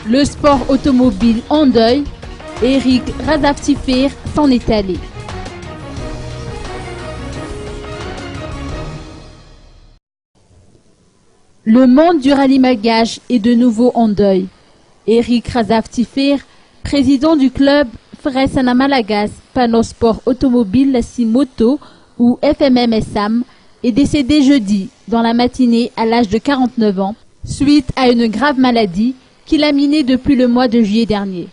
Le sport automobile en deuil, Eric Razaftifir s'en est allé. Le monde du rallye malgache est de nouveau en deuil. Eric Razaftifir, président du club Fresana Malagas Panosport Automobile Simoto ou FMM-SM, est décédé jeudi dans la matinée à l'âge de 49 ans suite à une grave maladie qui l'a miné depuis le mois de juillet dernier.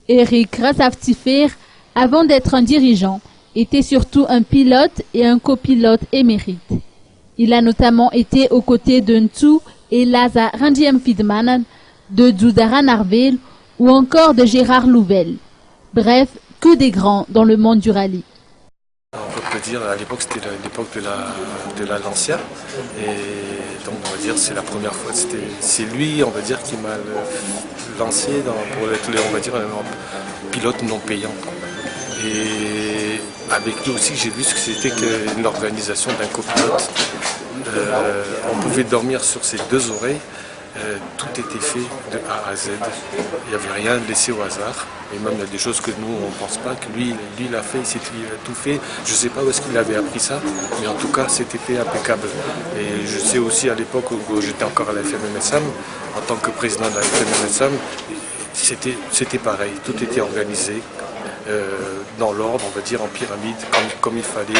Eric Razaftifir, avant d'être un dirigeant, était surtout un pilote et un copilote émérite. Il a notamment été aux côtés de Ntu et Laza Randiam-Fidman, de Dzoudara Narvel ou encore de Gérard Louvel. Bref, que des grands dans le monde du rallye. On peut dire à l'époque c'était l'époque de la Lancia et donc on va dire c'est la première fois, c'est lui on va dire qui m'a lancé pour être on va dire un pilote non payant. Et avec lui aussi j'ai vu ce que c'était qu'une organisation d'un copilote. On pouvait dormir sur ses deux oreilles. Tout était fait de A à Z, il n'y avait rien laissé au hasard, et même il y a des choses que nous on ne pense pas, que lui il a fait, il a tout fait, je ne sais pas où est-ce qu'il avait appris ça, mais en tout cas c'était fait impeccable. Et je sais aussi à l'époque où j'étais encore à la FMM-SM, en tant que président de la FMM-SM, c'était pareil, tout était organisé. Dans l'ordre, on va dire en pyramide, comme il fallait,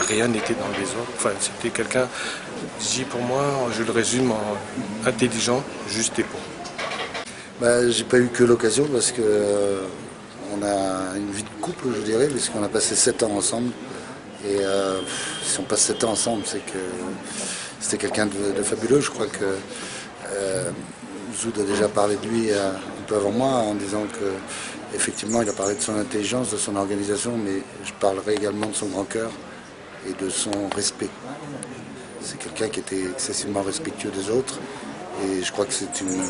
rien n'était dans le désordre. Enfin, c'était quelqu'un, pour moi, je le résume en intelligent, juste et bon. J'ai pas eu que l'occasion parce que on a une vie de couple, je dirais, puisqu'on a passé 7 ans ensemble. Et si on passe 7 ans ensemble, c'est que c'était quelqu'un de fabuleux. Je crois que Zoud a déjà parlé de lui un peu avant moi en disant que effectivement, il a parlé de son intelligence, de son organisation, mais je parlerai également de son grand cœur et de son respect. C'est quelqu'un qui était excessivement respectueux des autres et je crois que c'est une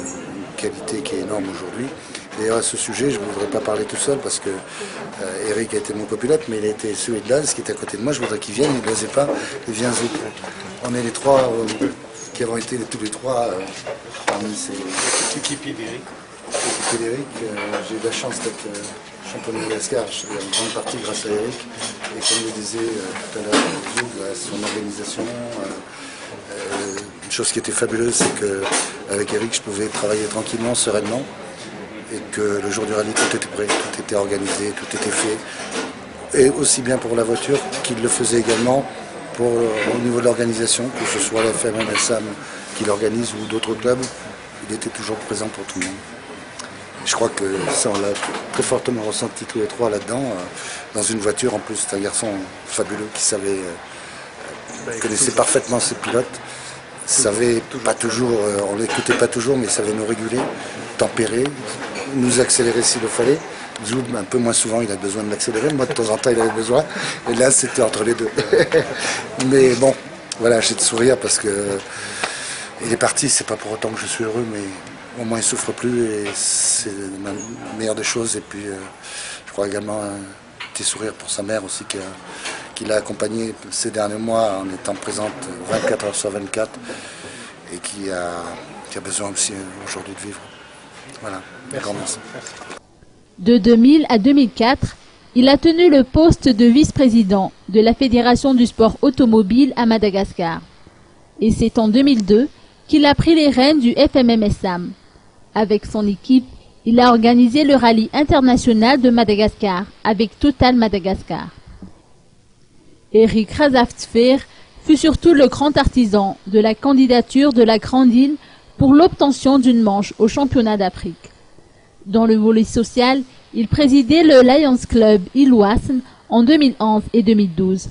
qualité qui est énorme aujourd'hui. D'ailleurs, à ce sujet, je ne voudrais pas parler tout seul parce que Eric a été mon copilote, mais il a été celui de Laz qui était à côté de moi. Je voudrais qu'il vienne, il n'osait pas, il vient Zoud. On est les trois qui avons été tous les trois parmi ces équipiers d'Eric. Eric, j'ai eu la chance d'être champion de Madagascar en grande partie grâce à Eric. Et comme je le disais tout à l'heure, à son organisation, une chose qui était fabuleuse, c'est qu'avec Eric, je pouvais travailler tranquillement, sereinement. Et que le jour du rallye, tout était prêt, tout était organisé, tout était fait. Et aussi bien pour la voiture qu'il le faisait également au niveau de l'organisation, que ce soit la FMM-SM qui l'organise ou d'autres clubs, il était toujours présent pour tout le monde. Je crois que ça, on l'a très fortement ressenti tous les trois là-dedans, dans une voiture. En plus, c'est un garçon fabuleux qui savait, connaissait parfaitement ses pilotes, savait pas toujours, on l'écoutait pas toujours, mais il savait nous réguler, tempérer, nous accélérer s'il le fallait. Zoud, un peu moins souvent, il a besoin de l'accélérer. Moi, de temps en temps, il avait besoin. Et là, c'était entre les deux. Mais bon, voilà, j'ai de sourire parce que il est parti. C'est pas pour autant que je suis heureux, mais au moins il souffre plus et c'est la meilleure des choses. Et puis je crois également un petit sourire pour sa mère aussi qui l'a accompagné ces derniers mois en étant présente 24 heures sur 24 et qui a besoin aussi aujourd'hui de vivre. Voilà, grand merci. De 2000 à 2004, il a tenu le poste de vice-président de la Fédération du sport automobile à Madagascar. Et c'est en 2002 qu'il a pris les rênes du FMM-SM. Avec son équipe, il a organisé le rallye international de Madagascar avec Total Madagascar. Eric Razaftifir fut surtout le grand artisan de la candidature de la Grande Île pour l'obtention d'une manche au championnat d'Afrique. Dans le volet social, il présidait le Lions Club Iloasen en 2011 et 2012.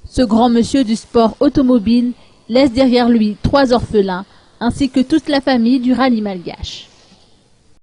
Ce grand monsieur du sport automobile laisse derrière lui 3 orphelins ainsi que toute la famille du rallye malgache.